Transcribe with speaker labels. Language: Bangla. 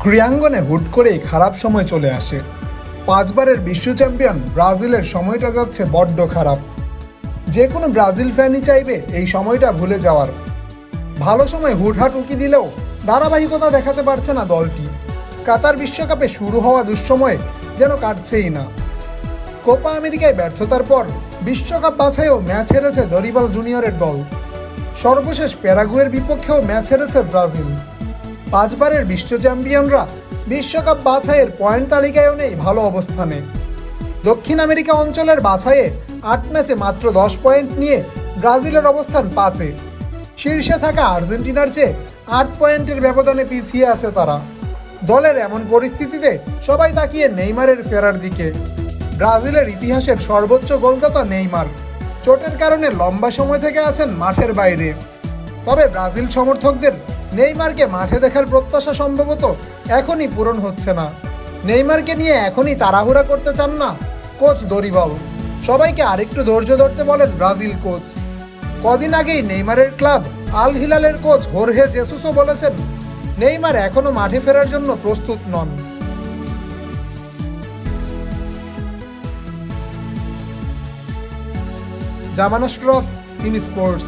Speaker 1: ক্রীড়াঙ্গনে হুট করেই খারাপ সময় চলে আসে। 5 বারের বিশ্ব চ্যাম্পিয়ন ব্রাজিলের সময়টা যাচ্ছে বড্ড খারাপ। যে কোনো ব্রাজিল ফ্যানই চাইবে এই সময়টা ভুলে যাওয়ার। ভালো সময় হুটহাট উকি দিলেও ধারাবাহিকতা দেখাতে পারছে না দলটি। কাতার বিশ্বকাপে শুরু হওয়া দুঃসময়ে যেন কাটছেই না। কোপা আমেরিকায় ব্যর্থতার পর বিশ্বকাপ বাছাইয়েও ম্যাচ হেরেছে দরিভাল জুনিয়রের দল। সর্বশেষ প্যারাগুয়ের বিপক্ষেও ম্যাচ হেরেছে ব্রাজিল। 5 বারের বিশ্ব চ্যাম্পিয়নরা বিশ্বকাপ বাছাইয়ের পয়েন্ট তালিকায়ও নেই ভালো অবস্থানে। দক্ষিণ আমেরিকা অঞ্চলের বাছাইয়ে 8 ম্যাচে মাত্র 10 পয়েন্ট নিয়ে ব্রাজিলের অবস্থান 5-এ। শীর্ষে থাকা আর্জেন্টিনার চেয়ে 8 পয়েন্টের ব্যবধানে পিছিয়ে আছে তারা। দলের এমন পরিস্থিতিতে সবাই তাকিয়ে নেইমারের ফেরার দিকে। ব্রাজিলের ইতিহাসের সর্বোচ্চ গোলদাতা নেইমার চোটের কারণে লম্বা সময় থেকে আছেন মাঠের বাইরে। তবে ব্রাজিল সমর্থকদের নেইমারকে মাঠে দেখার প্রত্যাশা সম্ভবত এখনই পূরণ হচ্ছে না। নেইমারকে নিয়ে এখনই তাড়াহুড়া করতে চান না কোচ দরিভাল। সবাইকে আরেকটু ধৈর্য ধরতে বলেন ব্রাজিল কোচ। কদিন আগেই নেইমারের ক্লাব আল হিলালের কোচ হোর্হে জেসুসও বলেছেন নেইমার এখনও মাঠে ফেরার জন্য প্রস্তুত নন। জামান আশরাফ, ইন স্পোর্টস।